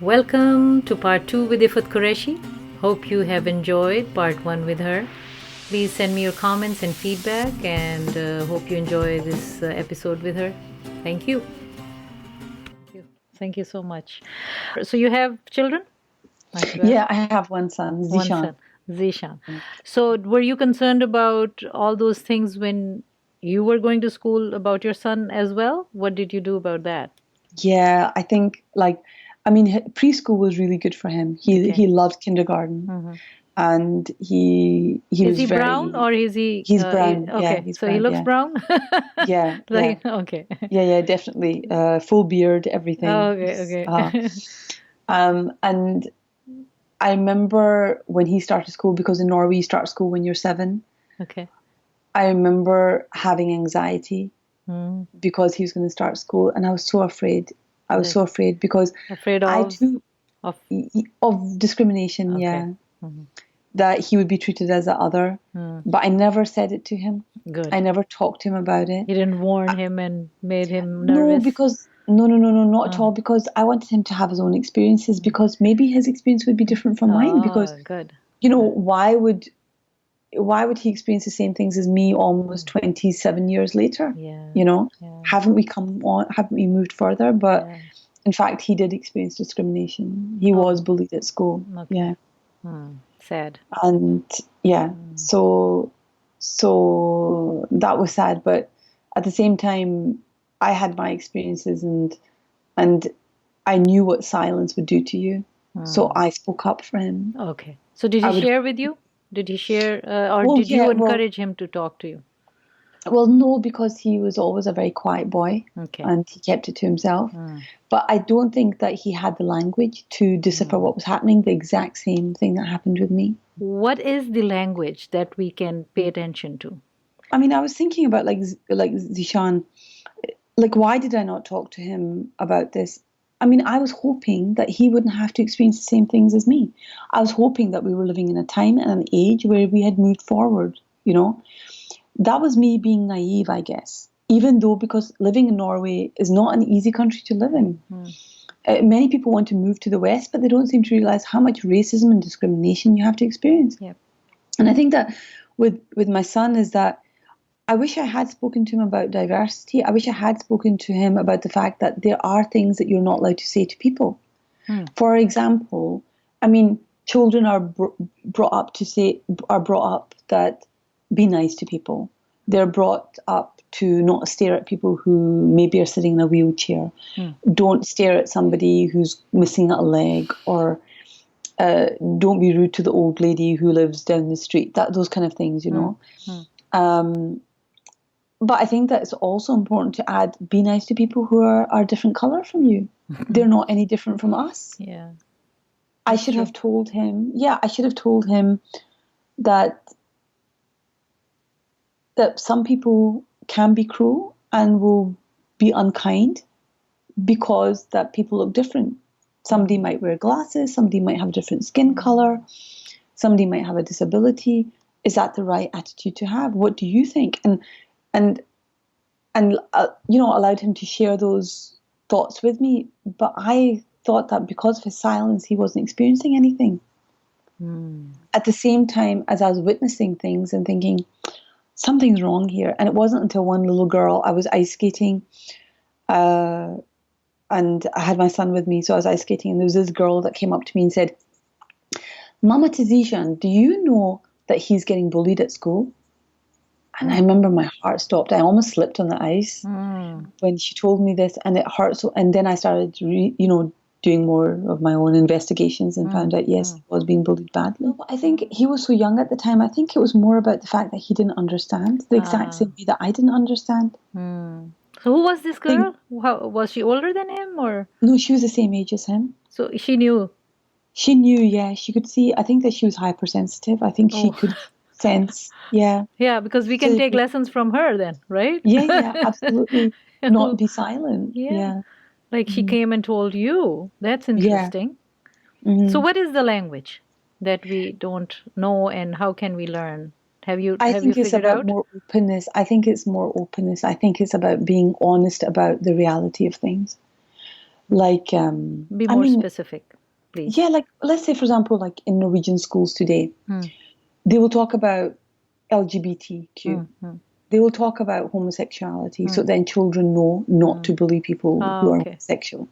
Welcome to part 2 with Iffit Qureshi. Hope you have enjoyed part 1 with her. Please send me your comments and feedback, and hope you enjoy this episode with her. Thank you. Thank you so much. So you have children? Yeah, I have one son, One Zishan. son, Zishan. So were you concerned about all those things when you were going to school about your son as well? What did you do about that? Yeah, I think preschool was really good for him. He loved kindergarten, and he Is was he very. brown or is he? He's brown. Okay, Yeah, he's so brown. he looks yeah. brown. Yeah, Like yeah, okay. yeah, definitely. Full beard, everything. Okay. And I remember when he started school, because in Norway you start school when you're 7. Okay. I remember having anxiety Mm. because he was going to start school, and I was so afraid. I was so afraid because Afraid I of too of of discrimination. Okay. Yeah, that he would be treated as the other. But I never said it to him. Good. I never talked to him about it. You didn't warn him and made him No, nervous. because no, not at all. Because I wanted him to have his own experiences. Because maybe his experience would be different from mine. Because good. why would he experience the same things as me almost 27 years later? Yeah. Haven't we come on? Haven't we moved further? But in fact, he did experience discrimination. He was bullied at school. Okay. Yeah. Sad. And yeah, so that was sad. But at the same time, I had my experiences, and I knew what silence would do to you. So I spoke up for him. Okay. So did he share with you? Did he share, or Well, did you yeah, encourage him to talk to you? Well, no, because he was always a very quiet boy, and he kept it to himself. But I don't think that he had the language to decipher what was happening, the exact same thing that happened with me. What is the language that we can pay attention to? I mean, I was thinking about like Zishan, like why did I not talk to him about this? I mean, I was hoping that he wouldn't have to experience the same things as me. I was hoping that we were living in a time and an age where we had moved forward, That was me being naive, I guess. Even though, because living in Norway is not an easy country to live in. Many people want to move to the West, but they don't seem to realize how much racism and discrimination you have to experience. Yep. And I think that with my son is that I wish I had spoken to him about diversity. I wish I had spoken to him about the fact that there are things that you're not allowed to say to people. For example, I mean, children are brought up that be nice to people. They're brought up to not stare at people who maybe are sitting in a wheelchair. Don't stare at somebody who's missing a leg, or don't be rude to the old lady who lives down the street. Those kind of things, But I think that it's also important to add, be nice to people who are different color from you. They're not any different from us. Yeah. I should have told him that some people can be cruel and will be unkind because that people look different. Somebody might wear glasses, somebody might have a different skin color, somebody might have a disability. Is that the right attitude to have? What do you think? And allowed him to share those thoughts with me. But I thought that because of his silence, he wasn't experiencing anything. At the same time as I was witnessing things and thinking, something's wrong here. And it wasn't until one little girl, I was ice skating, and I had my son with me, so I was ice skating, and there was this girl that came up to me and said, Mama Tizishan, do you know that he's getting bullied at school? And I remember my heart stopped. I almost slipped on the ice when she told me this, and it hurt so. And then I started, doing more of my own investigations and found out, yes, he was being bullied badly. I think he was so young at the time. I think it was more about the fact that he didn't understand the exact same way that I didn't understand. So who was this girl? Was she older than him, or? No, she was the same age as him. So she knew? She knew, yeah. She could see. I think that she was hypersensitive. I think she could sense, yeah. Yeah, because we can take lessons from her then, right? Yeah, absolutely. Not be silent. Yeah. Like she came and told you. That's interesting. So what is the language that we don't know, and how can we learn? I think it's about more openness. I think it's more openness. I think it's about being honest about the reality of things. Like, Be more specific, please. Yeah, like, let's say, for example, like in Norwegian schools today, they will talk about LGBTQ. They will talk about homosexuality, so then children know not to bully people who are homosexual.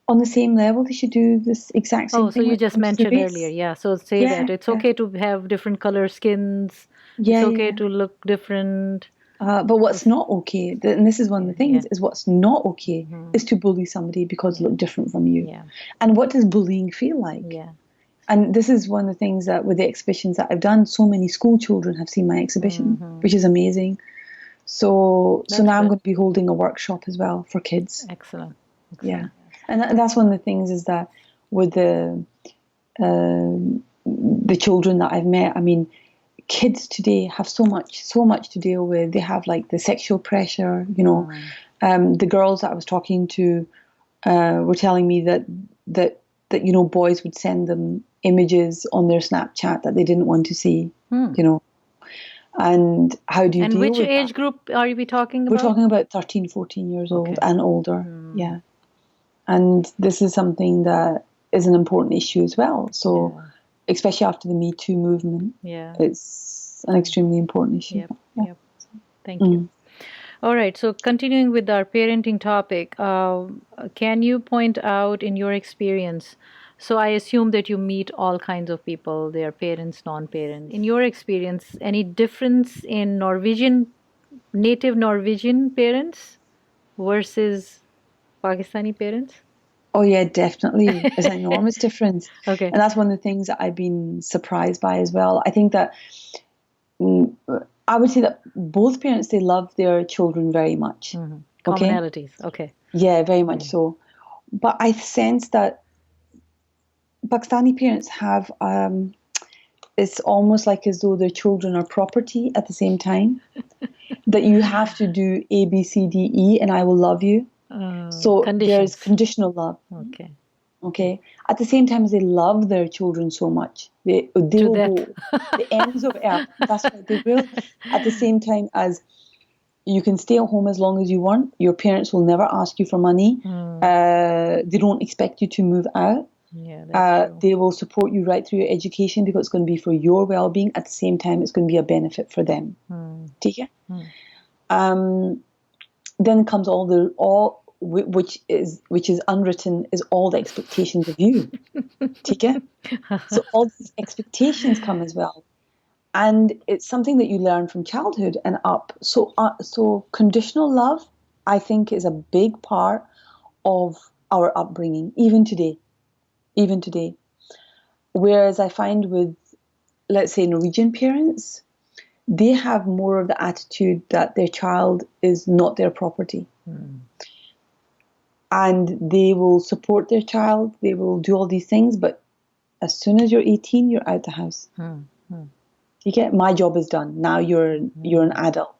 On the same level, they should do this exact same thing. So you just mentioned earlier, yeah. So say that it's okay to have different color skins. It's okay to look different. But what's not okay, and this is one of the things, is what's not okay is to bully somebody because they look different from you. Yeah. And what does bullying feel like? Yeah. And this is one of the things that with the exhibitions that I've done, so many school children have seen my exhibition, which is amazing. So now I'm going to be holding a workshop as well for kids. Excellent. Yeah. And that's one of the things is that with the children that I've met, I mean, kids today have so much to deal with. They have like the sexual pressure, you know. The girls that I was talking to were telling me that you know, boys would send them images on their Snapchat that they didn't want to see, you know. And how do you deal with that? And which age group are we talking about? We're talking about 13, 14 years old and older. Yeah. And this is something that is an important issue as well. So especially after the Me Too movement, it's an extremely important issue. Yep. Thank you. All right. So continuing with our parenting topic, can you point out in your experience, so I assume that you meet all kinds of people, their parents, non-parents. In your experience, any difference in native Norwegian parents versus Pakistani parents? Oh yeah, definitely. There's an enormous difference. Okay. And that's one of the things that I've been surprised by as well. I think that I would say that both parents, they love their children very much. Commonalities. Okay. Yeah, very much so. But I sense that Pakistani parents have, it's almost like as though their children are property at the same time. That you have to do A, B, C, D, E, and I will love you. So there's conditional love. Okay. At the same time as they love their children so much, they will go the ends of earth. That's what they will. At the same time as you can stay at home as long as you want. Your parents will never ask you for money. They don't expect you to move out. They will support you right through your education because it's going to be for your well-being. At the same time, it's going to be a benefit for them. Take it. Then comes which is unwritten, is all the expectations of you. Take it. So all these expectations come as well, and it's something that you learn from childhood and up. So conditional love, I think, is a big part of our upbringing, even today. Whereas I find with, let's say, Norwegian parents, they have more of the attitude that their child is not their property. And they will support their child, they will do all these things, but as soon as you're 18, you're out the house. You get, my job is done. Now you're an adult.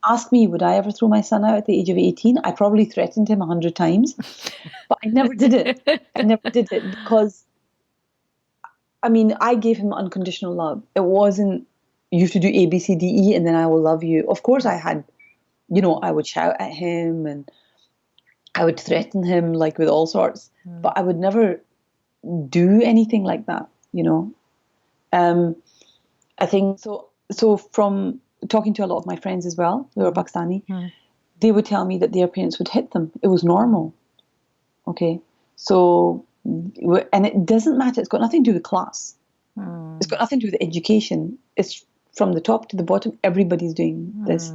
Ask me, would I ever throw my son out at the age of 18? I probably threatened him 100 times, but I never did it. Because, I mean, I gave him unconditional love. It wasn't, you have to do A, B, C, D, E, and then I will love you. Of course I had, you know, I would shout at him and I would threaten him like with all sorts, but I would never do anything like that, you know. I think so from talking to a lot of my friends as well, who are Pakistani, they would tell me that their parents would hit them. It was normal. Okay. So, and it doesn't matter. It's got nothing to do with class. It's got nothing to do with education. It's from the top to the bottom. Everybody's doing this.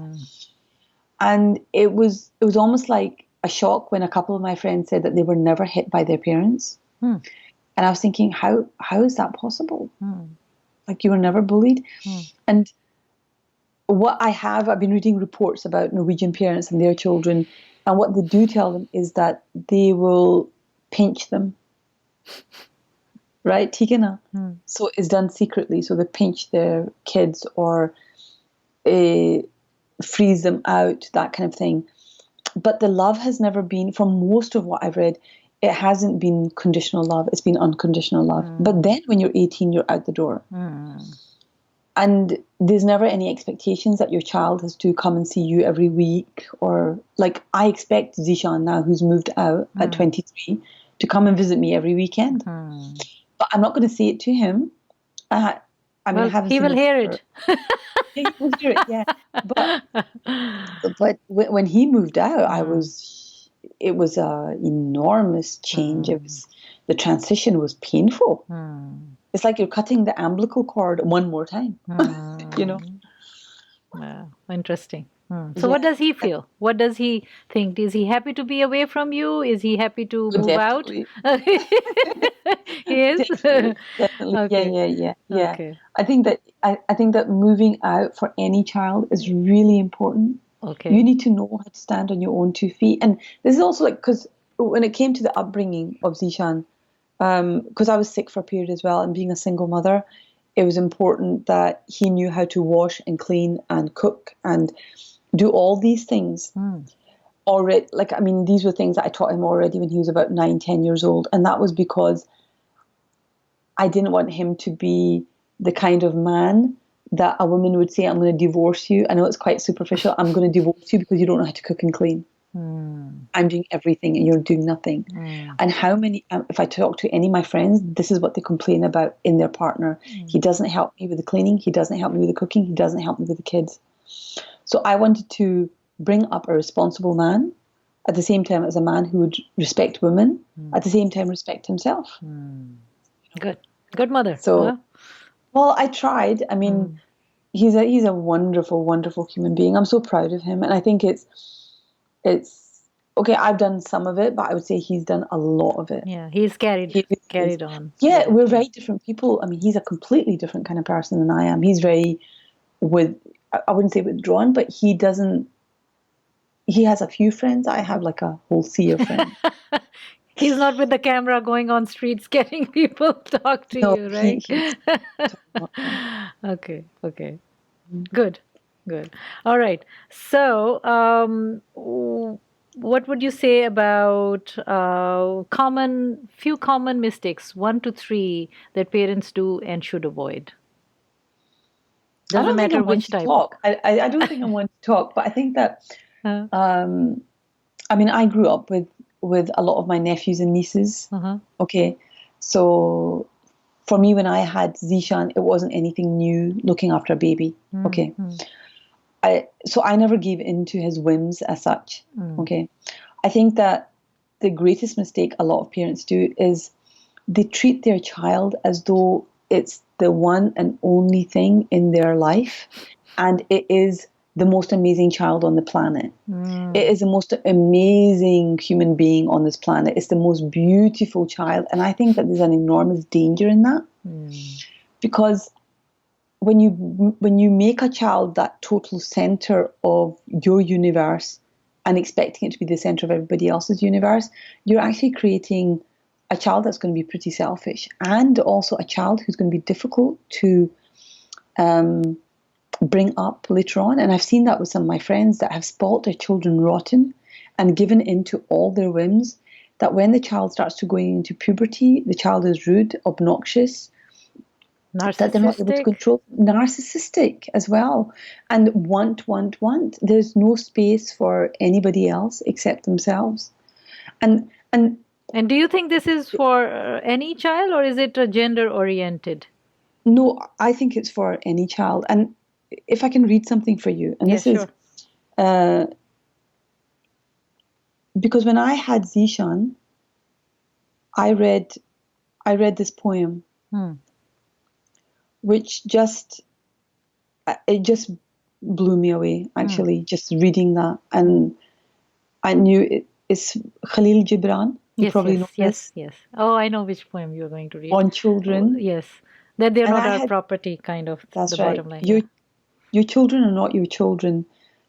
And it was almost like a shock when a couple of my friends said that they were never hit by their parents. And I was thinking, how is that possible? Like, you were never bullied? And I've been reading reports about Norwegian parents and their children, and what they do tell them is that they will pinch them. Right, Tigana? So it's done secretly. So they pinch their kids or freeze them out, that kind of thing. But the love has never been, from most of what I've read, it hasn't been conditional love. It's been unconditional love. But then when you're 18, you're out the door. And there's never any expectations that your child has to come and see you every week, or like I expect Zishan now, who's moved out at 23, to come and visit me every weekend. But I'm not going to say it to him. I mean, I haven't he seen will hear it. He will hear it, yeah. But when he moved out, it was a enormous change. The transition was painful. It's like you're cutting the umbilical cord one more time, you know. Yeah, interesting. So what does he feel? What does he think? Is he happy to be away from you? Is he happy to move Definitely. out? He is? Definitely. Okay. Yeah. Okay. I think that moving out for any child is really important. Okay. You need to know how to stand on your own 2 feet. And this is also like, because when it came to the upbringing of Zishan, because I was sick for a period as well, and being a single mother, it was important that he knew how to wash and clean and cook and do all these things. Already, like, I mean, these were things that I taught him already when he was about 9, 10 years old. And that was because I didn't want him to be the kind of man that a woman would say, I'm going to divorce you. I know it's quite superficial. I'm going to divorce you because you don't know how to cook and clean. I'm doing everything and you're doing nothing. And how many, if I talk to any of my friends, this is what they complain about in their partner. He doesn't help me with the cleaning. He doesn't help me with the cooking. He doesn't help me with the kids. So I wanted to bring up a responsible man, at the same time as a man who would respect women, at the same time respect himself. Good mother. So, well, I tried. I mean, he's a wonderful, wonderful human being. I'm so proud of him, and I think it's okay. I've done some of it, but I would say he's done a lot of it. Yeah, he's carried on. Yeah, we're very different people. I mean, he's a completely different kind of person than I am. He's very I wouldn't say withdrawn, but he doesn't. He has a few friends. I have like a whole sea of friends. He's not with the camera going on streets getting people talk to you, right? Okay. Good. All right. So, what would you say about few common mistakes, 1 to 3, that parents do and should avoid? Doesn't matter which type. I don't think I want to talk, but I think that I mean, I grew up with a lot of my nephews and nieces. Okay, so for me, when I had Zishan, it wasn't anything new looking after a baby. Okay, so I never gave in to his whims as such. Okay, I think that the greatest mistake a lot of parents do is they treat their child as though it's the one and only thing in their life, and it is the most amazing child on the planet. It is the most amazing human being on this planet. It's the most beautiful child. And I think that there's an enormous danger in that. Because when you make a child that total center of your universe and expecting it to be the center of everybody else's universe, you're actually creating a child that's going to be pretty selfish, and also a child who's going to be difficult to bring up later on. And I've seen that with some of my friends that have spoilt their children rotten and given into all their whims, that when the child starts to going into puberty, the child is rude, obnoxious, that they're not able to control, narcissistic as well, and want. There's no space for anybody else except themselves. And do you think this is for any child, or is it gender oriented? No, I think it's for any child. And if I can read something for you, and this is because when I had Zishan, I read this poem, which just blew me away. Actually, just reading that, and I knew it's Khalil Gibran. You probably know this. Yes. Oh, I know which poem you're going to read. On children. Oh, yes, that they're not our property, kind of. That's the right. Bottom line. Your children are not your children.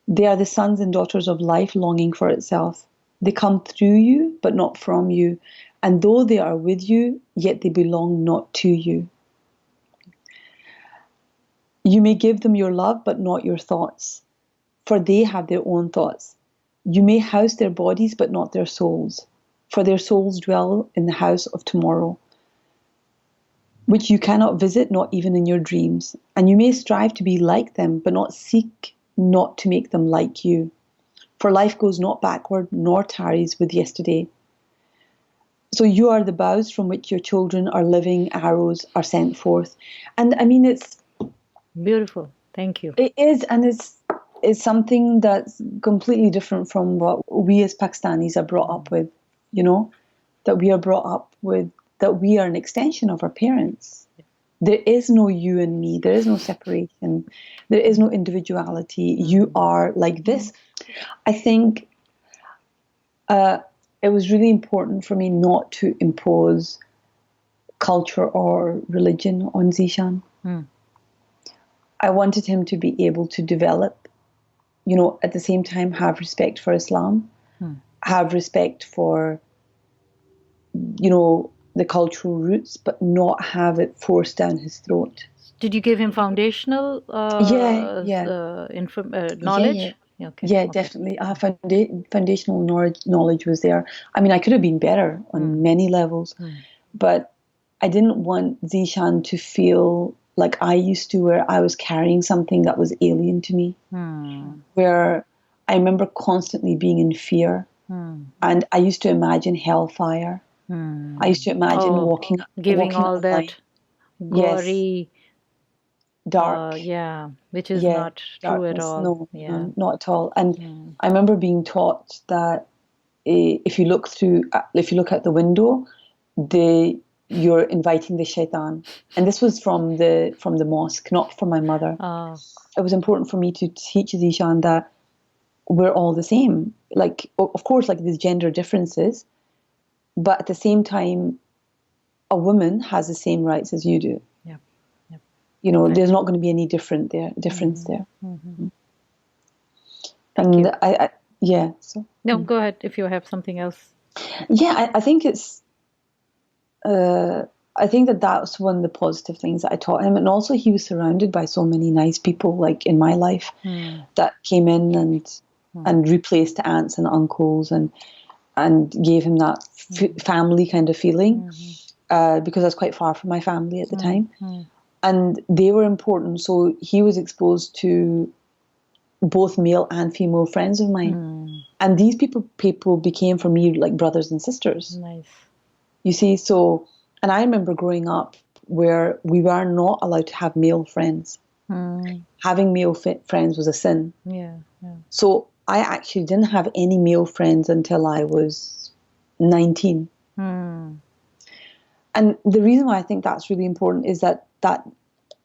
They are the sons and daughters of life longing for itself. They come through you, but not from you. And though they are with you, yet they belong not to you. You may give them your love, but not your thoughts, for they have their own thoughts. You may house their bodies, but not their souls, for their souls dwell in the house of tomorrow. which you cannot visit, not even in your dreams. And you may strive to be like them, but not seek not to make them like you. For life goes not backward, nor tarries with yesterday. So you are the boughs from which your children are living, arrows are sent forth. And I mean, it's beautiful. Thank you. it is, and it's something that's completely different from what we as Pakistanis are brought up with, you know, that we are brought up with, that we are an extension of our parents. There is no you and me. There is no separation. There is no individuality. You are like this. I think it was really important for me not to impose culture or religion on Zishan. I wanted him to be able to develop, you know, at the same time have respect for Islam, have respect for, you know, the cultural roots, but not have it forced down his throat. Did you give him foundational knowledge? Yeah. Okay. Definitely. Foundational knowledge was there. I mean, I could have been better on many levels, but I didn't want Zishan to feel like I used to, where I was carrying something that was alien to me, where I remember constantly being in fear, and I used to imagine hellfire. I used to imagine giving all that line. gory, dark, which is not true at darkness. all. No, not at all. And I remember being taught that if you look out the window, you're inviting the shaitan. And this was from the mosque, not from my mother. It was important for me to teach Zishan that we're all the same. Like, of course, like there's gender differences, but at the same time, a woman has the same rights as you do. You know, there's not going to be any difference there. And So no, go ahead if you have something else. Yeah, I think it's. I think that's one of the positive things that I taught him, and also he was surrounded by so many nice people, like in my life, that came in and replaced aunts and uncles and gave him that family kind of feeling, because I was quite far from my family at the time. And they were important. So he was exposed to both male and female friends of mine. And these people became for me like brothers and sisters. Nice. You see, so, and I remember growing up where we were not allowed to have male friends. Having male friends was a sin. Yeah. So I actually didn't have any male friends until I was 19. And the reason why I think that's really important is that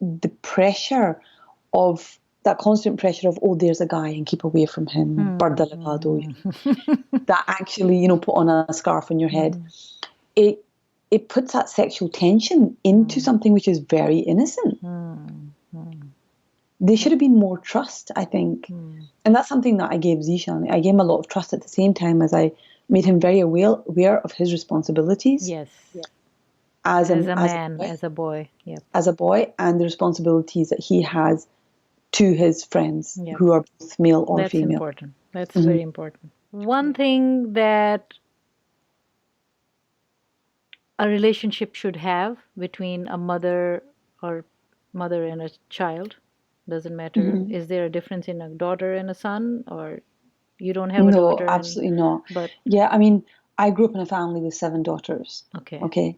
the pressure of that constant pressure of, oh, there's a guy and keep away from him, that actually, you know, put on a scarf on your head, it puts that sexual tension into something which is very innocent. There should have been more trust, I think. And that's something that I gave Zishan. I gave him a lot of trust at the same time as I made him very aware of his responsibilities. Yes. As a boy, and the responsibilities that he has to his friends who are both male or female. That's important. That's very important. One thing that a relationship should have between a mother and a child, doesn't matter. Is there a difference in a daughter and a son, or you don't have a daughter? No, absolutely not. But yeah, I mean, I grew up in a family with 7 daughters. Okay.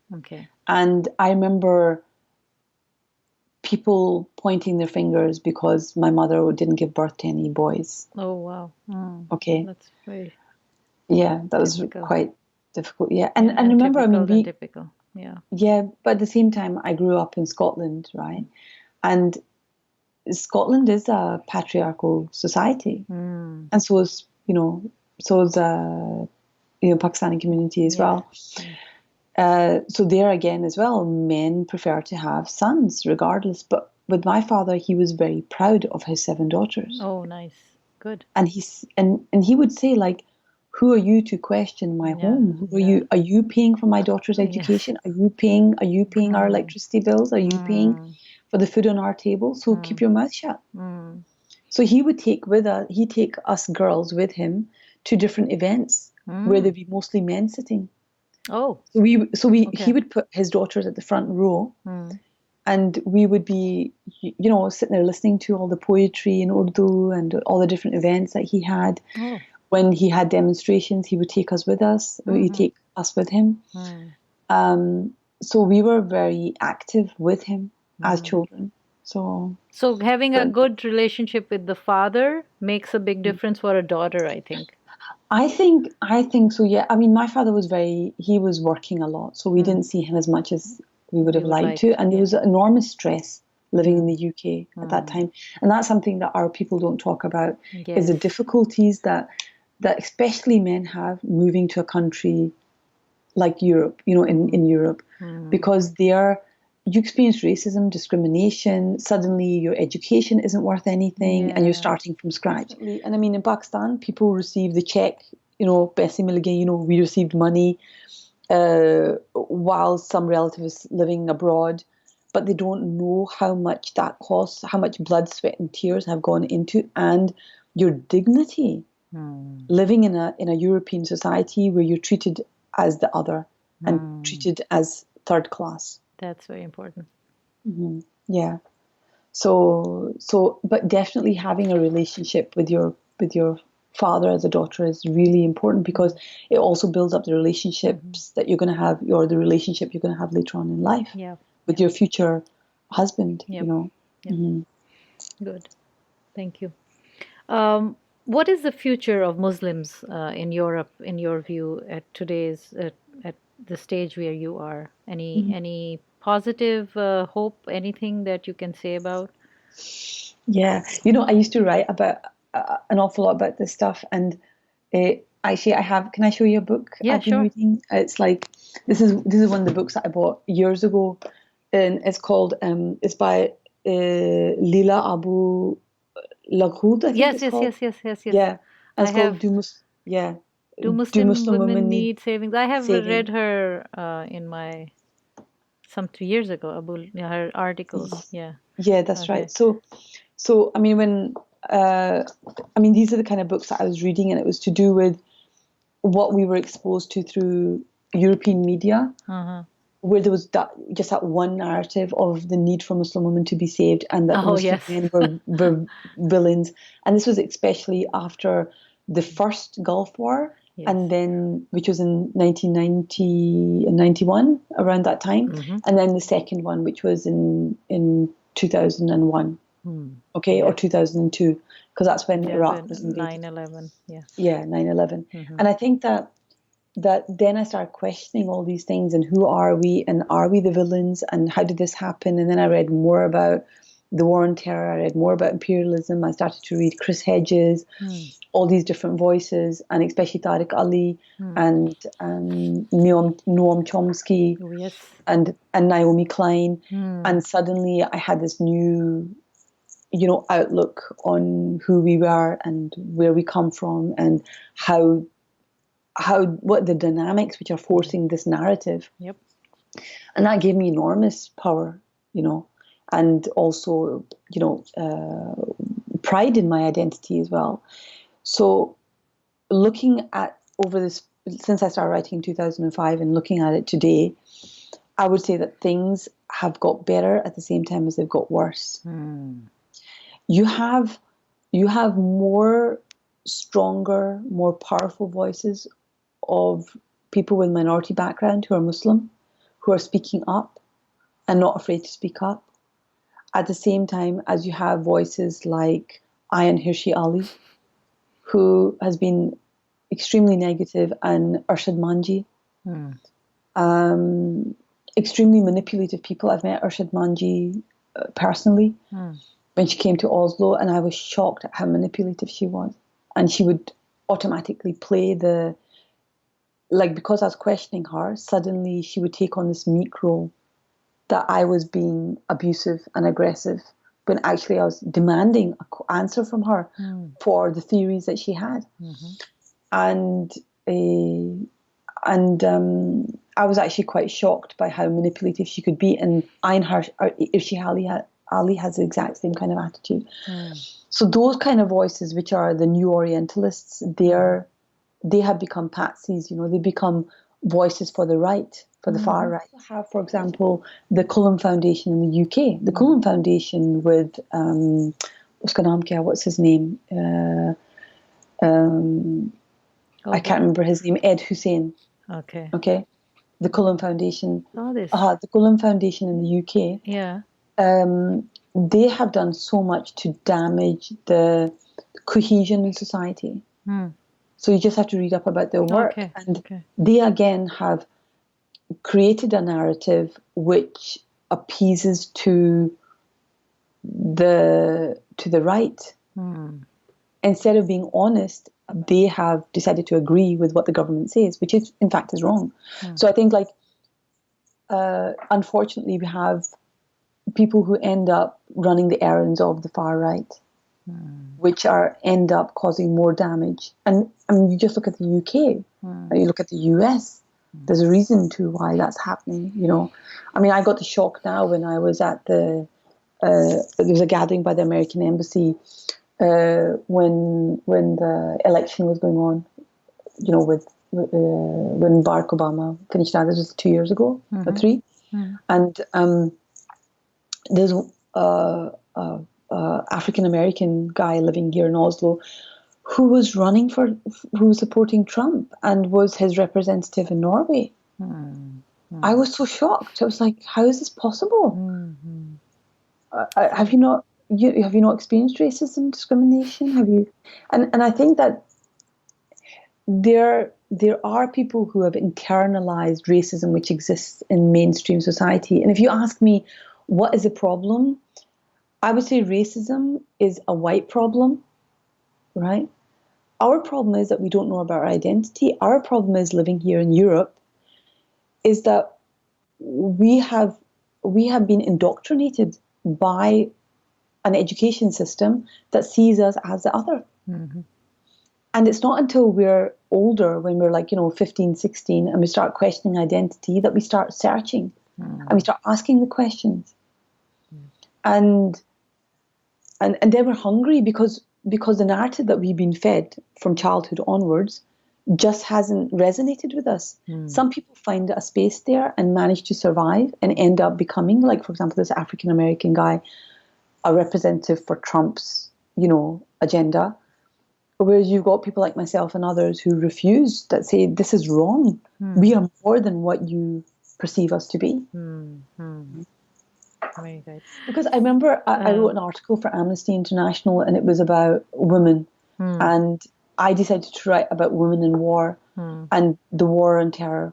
And I remember people pointing their fingers because my mother didn't give birth to any boys. Oh, wow. Okay. That's very that was quite difficult. Yeah. And remember, I mean, typical. Yeah. Yeah, but at the same time, I grew up in Scotland, right? And Scotland is a patriarchal society. And so is, Pakistani community as well. So there again as well, men prefer to have sons regardless. But with my father, he was very proud of his 7 daughters. Oh, nice. Good. And he would say, like, who are you to question my home? Are you paying for my daughter's education? Are you paying our electricity bills? Are you paying for the food on our table? So keep your mouth shut. So he would take us girls with him to different events where there'd be mostly men sitting. Oh, He okay. would put his daughters at the front row, Hmm. and we would be, sitting there listening to all the poetry in Urdu and all the different events that he had. Oh. When he had demonstrations, he would take us with us. He'd Mm-hmm. take us with him. Mm. So we were very active with him as Mm. children. So, So having a but good relationship with the father makes a big difference for a daughter, I think. I think so. Yeah. I mean, my father he was working a lot, so we Mm. didn't see him as much as we would You have would liked to, like, and there yeah. was enormous stress living in Mm. the UK at that Mm. time, and that's something that our people don't talk about, is the Yes. difficulties that especially men have moving to a country like Europe, in Europe, Mm. because you experience racism, discrimination. Suddenly, your education isn't worth anything, and you're Yeah. starting from scratch. And I mean, in Pakistan, people receive the check. Bessie Milligan. We received money while some relative is living abroad, but they don't know how much that costs, how much blood, sweat, and tears have gone into, and your dignity Mm. living in a European society where you're treated as the other and Mm. treated as third class. That's very important. Yeah. But definitely having a relationship with your father as a daughter is really important, because it also builds up the relationships that you're going to have, or the relationship you're going to have later on in life Yeah. with Yeah. your future husband. Yep. Yep. Mhm. Good. Thank you. Um, what is the future of Muslims in Europe, in your view, at the stage where you are? Any positive hope? Anything that you can say about? Yeah, I used to write about an awful lot about this stuff, and actually, I have. Can I show you a book Yeah, I've been sure. reading? It's like this is one of the books that I bought years ago, and it's called it's by Leila Abu Laghud, I think Yes, it's yes, called. yes, yes, yes, yes. Yeah, and I it's called have. Do Do Muslim Muslim women Women Need need savings? I have read Saving? her in my some 2 years ago. Her articles. Yeah. Yeah, that's right. Okay. So I mean, uh, these are the kind of books that I was reading, and it was to do with what we were exposed to through European media, Uh-huh. where there was just that one narrative of the need for Muslim women to be saved, and that the Oh Muslim yes. men were villains. And this was especially after the first Gulf War, Yes. and then, which was in 1990 and 91, around that time, Mm-hmm. and then the second one, which was in 2001, Hmm. okay, or Yeah. 2002, because that's when Yeah. Iraq When was invaded. 9/11. Yeah. Yeah, 9/11. Mm-hmm. And I think that then I started questioning all these things, and who are we, and are we the villains, and how did this happen? And then I read more about the war on terror. I read more about imperialism. I started to read Chris Hedges, Hmm. all these different voices, and especially Tariq Ali Hmm. and Noam Chomsky Oh yes. and Naomi Klein. Hmm. And suddenly I had this new outlook on who we are and where we come from, and what the dynamics which are forcing this narrative. Yep. And that gave me enormous power, and also pride in my identity as well. So looking at over this, since I started writing in 2005 and looking at it today, I would say that things have got better at the same time as they've got worse. Hmm. You have more stronger, more powerful voices of people with minority background who are Muslim, who are speaking up and not afraid to speak up. At the same time as you have voices like Ayan Hirsi Ali, who has been extremely negative, and Arshad Manji, Hmm. extremely manipulative people. I've met Arshad Manji personally Hmm. when she came to Oslo, and I was shocked at how manipulative she was. And she would automatically play because I was questioning her, suddenly she would take on this meek role that I was being abusive and aggressive, when actually I was demanding an answer from her Hmm. for the theories that she had. Mm-hmm. And I was actually quite shocked by how manipulative she could be. And Irshi Ali has the exact same kind of attitude. Hmm. So those kind of voices, which are the new Orientalists, they have become patsies. They become voices for the right, for the far right. We have, for example, the Cullen Foundation in the UK. The Cullen Foundation with, what's his name? I can't remember his name, Ed Hussein. Okay. The Cullen Foundation. The Cullen Foundation in the UK. Yeah. They have done so much to damage the cohesion in society. So you just have to read up about their work. They again have created a narrative which appeases to the right. Instead of being honest, they have decided to agree with what the government says, which is in fact is wrong. So I think unfortunately we have people who end up running the errands of the far right, which end up causing more damage. And I mean, you just look at the UK, you look at the US. There's a reason to why that's happening. I mean, I got the shock now when I was at there was a gathering by the American embassy when the election was going on. When Barack Obama finished that. This was 2 years ago or 3, and there's African American guy living here in Oslo who was supporting Trump and was his representative in Norway. I was so shocked. I was like, how is this possible? Have you not experienced racism, discrimination? Have you? And I think that there are people who have internalized racism which exists in mainstream society. And if you ask me, what is the problem? I would say racism is a white problem, right? Our problem is that we don't know about our identity. Our problem is living here in Europe, is that we have been indoctrinated by an education system that sees us as the other. And it's not until we're older, when we're 15, 16, and we start questioning identity, that we start searching and we start asking the questions. And then we're hungry because the narrative that we've been fed from childhood onwards just hasn't resonated with us. Some people find a space there and manage to survive and end up becoming, for example, this African American guy, a representative for Trump's, agenda. Whereas you've got people like myself and others who refuse, that say, this is wrong. We are more than what you perceive us to be. Very good. Because I remember I wrote an article for Amnesty International, and it was about women. And I decided to write about women in war and the war on terror.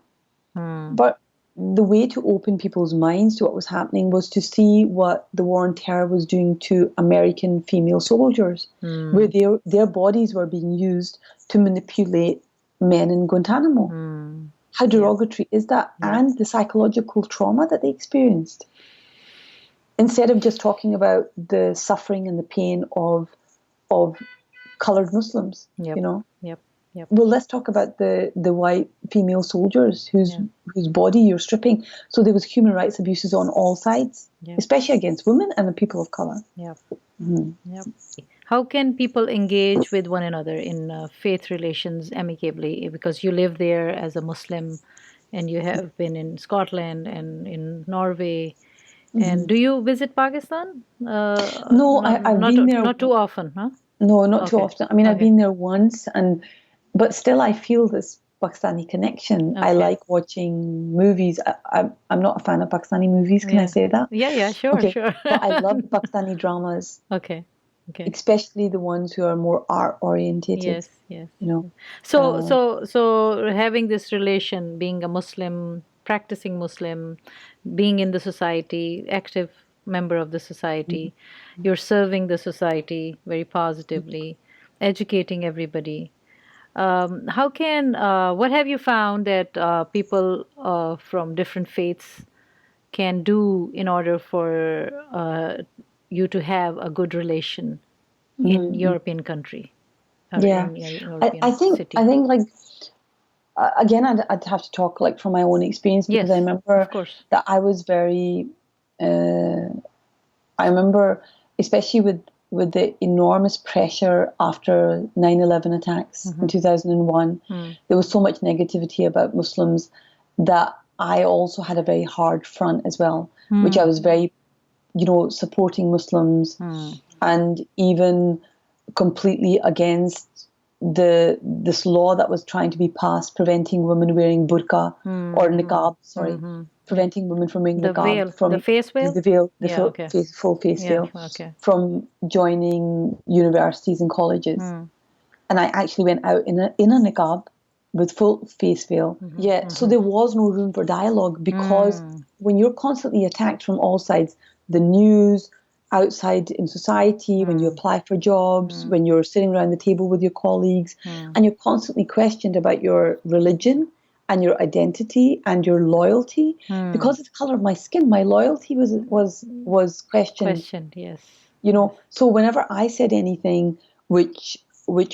But the way to open people's minds to what was happening was to see what the war on terror was doing to American female soldiers, where their bodies were being used to manipulate men in Guantanamo. How derogatory is that? And the psychological trauma that they experienced. Instead of just talking about the suffering and the pain of colored Muslims, Well, let's talk about the white female soldiers whose body you're stripping. So there was human rights abuses on all sides, especially against women and the people of color. How can people engage with one another in faith relations amicably? Because you live there as a Muslim, and you have been in Scotland and in Norway. And do you visit Pakistan? No, I've been there. Not too often, huh? No, not too often. I mean, I've been there once, but still I feel this Pakistani connection. I like watching movies. I'm not a fan of Pakistani movies. Can I say that? Yeah, sure. But I love Pakistani dramas. Okay. Especially the ones who are more art orientated. Yes. So having this relation, being a Muslim, practicing Muslim, being in the society, active member of the society, you're serving the society very positively, educating everybody. What have you found that people from different faiths can do in order for you to have a good relation in European country? I think again, I'd have to talk from my own experience, because I remember that I was very. I remember, especially with with the enormous pressure after 9/11 attacks in 2001. There was so much negativity about Muslims that I also had a very hard front as well, which I was very, supporting Muslims and even completely against this law that was trying to be passed preventing women wearing burqa or niqab, preventing women from wearing the niqab, veil, from the face veil, full face veil, from joining universities and colleges. And I actually went out in a niqab with full face veil. So there was no room for dialogue because when you're constantly attacked from all sides, the news, outside in society, when you apply for jobs, when you're sitting around the table with your colleagues, and you're constantly questioned about your religion and your identity and your loyalty. Because of the color of my skin, my loyalty was questioned. Yes. So whenever I said anything which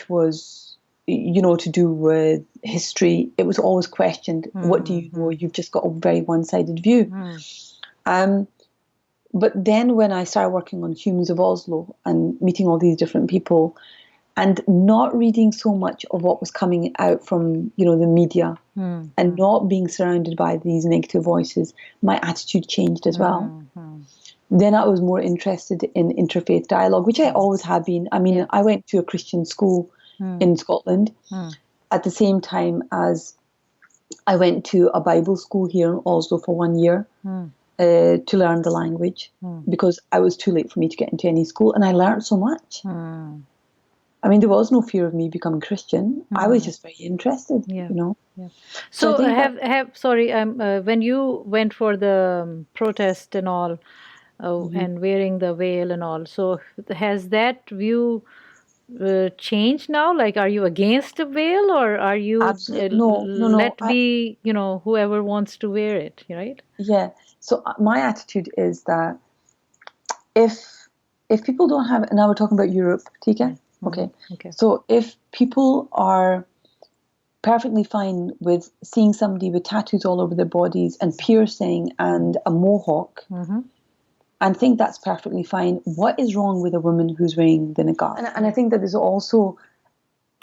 was to do with history, it was always questioned. What do you know? You've just got a very one-sided view. But then when I started working on Humans of Oslo and meeting all these different people and not reading so much of what was coming out from, the media and not being surrounded by these negative voices, my attitude changed as well. Then I was more interested in interfaith dialogue, which I always have been. I mean, I went to a Christian school in Scotland at the same time as I went to a Bible school here in Oslo for 1 year. To learn the language because I was too late for me to get into any school, and I learned so much. I mean, there was no fear of me becoming Christian. I was just very interested, So when you went for the protest and all, and wearing the veil and all, so has that view changed now? Like, are you against the veil, or are you whoever wants to wear it, right? Yeah. So my attitude is that if people don't have, and now we're talking about Europe, Tika? Okay. So if people are perfectly fine with seeing somebody with tattoos all over their bodies and piercing and a mohawk, and think that's perfectly fine, what is wrong with a woman who's wearing the niqab? And I think that there's also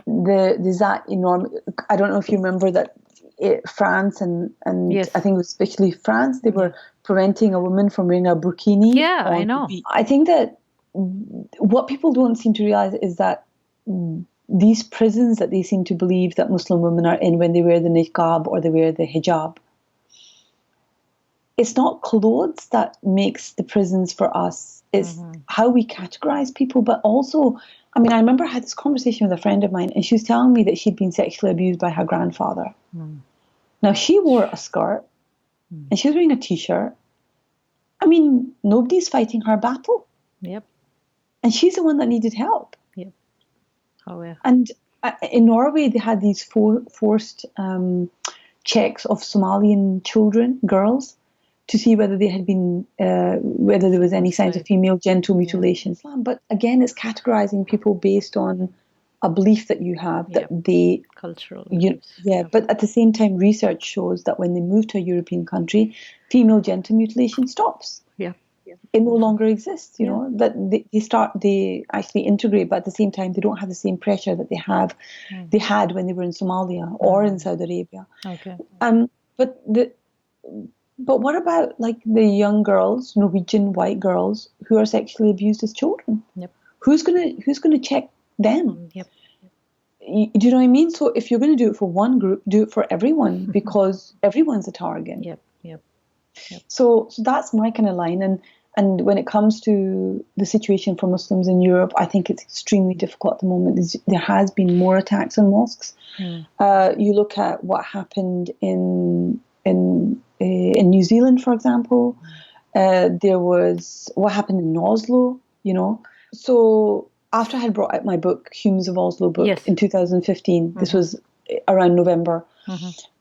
there's that enormous. I don't know if you remember that France and yes. I think it was especially France, they were preventing a woman from wearing a burkini. Yeah, I know. I think that what people don't seem to realize is that these prisons that they seem to believe that Muslim women are in when they wear the niqab or they wear the hijab, it's not clothes that makes the prisons for us. It's how we categorize people, but also, I mean, I remember I had this conversation with a friend of mine and she was telling me that she'd been sexually abused by her grandfather. Now, she wore a skirt and she was wearing a t-shirt. I mean, nobody's fighting her battle. Yep. And she's the one that needed help. Yep. Oh, yeah. And in Norway, they had these forced checks of Somalian children, girls, to see whether they had been, whether there was any signs of female genital mutilation. Yeah. But again, it's categorizing people based on a belief that you have that they cultural. But at the same time, research shows that when they move to a European country, female genital mutilation stops. Yeah. It no longer exists, you know, that they actually integrate, but at the same time, they don't have the same pressure that they had when they were in Somalia or in Saudi Arabia. Okay. But what about like the young girls, Norwegian white girls who are sexually abused as children? Yep. Who's gonna check them? Yep. Do you know what I mean? So if you're going to do it for one group, do it for everyone because everyone's a target. Yep. So that's my kind of line. And when it comes to the situation for Muslims in Europe, I think it's extremely difficult at the moment. There has been more attacks on mosques. You look at what happened in New Zealand, for example. There was what happened in Oslo. You know, so after I had brought out my book, Humans of Oslo book, in 2015, this was around November,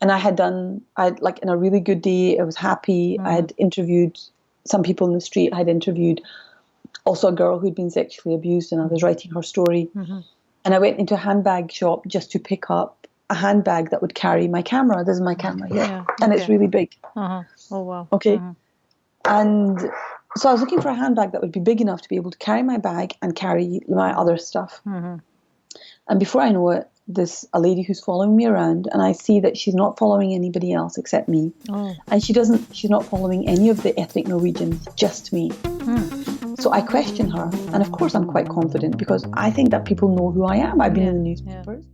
and I'd in a really good day, I was happy. I had interviewed some people in the street. I had interviewed also a girl who'd been sexually abused, and I was writing her story. And I went into a handbag shop just to pick up a handbag that would carry my camera. This is my camera here, and it's really big. Oh, wow. Okay. And So I was looking for a handbag that would be big enough to be able to carry my bag and carry my other stuff. And before I know it, there's a lady who's following me around, and I see that she's not following anybody else except me. And she's not following any of the ethnic Norwegians, just me. So I question her, and of course I'm quite confident because I think that people know who I am. I've been in the newspapers.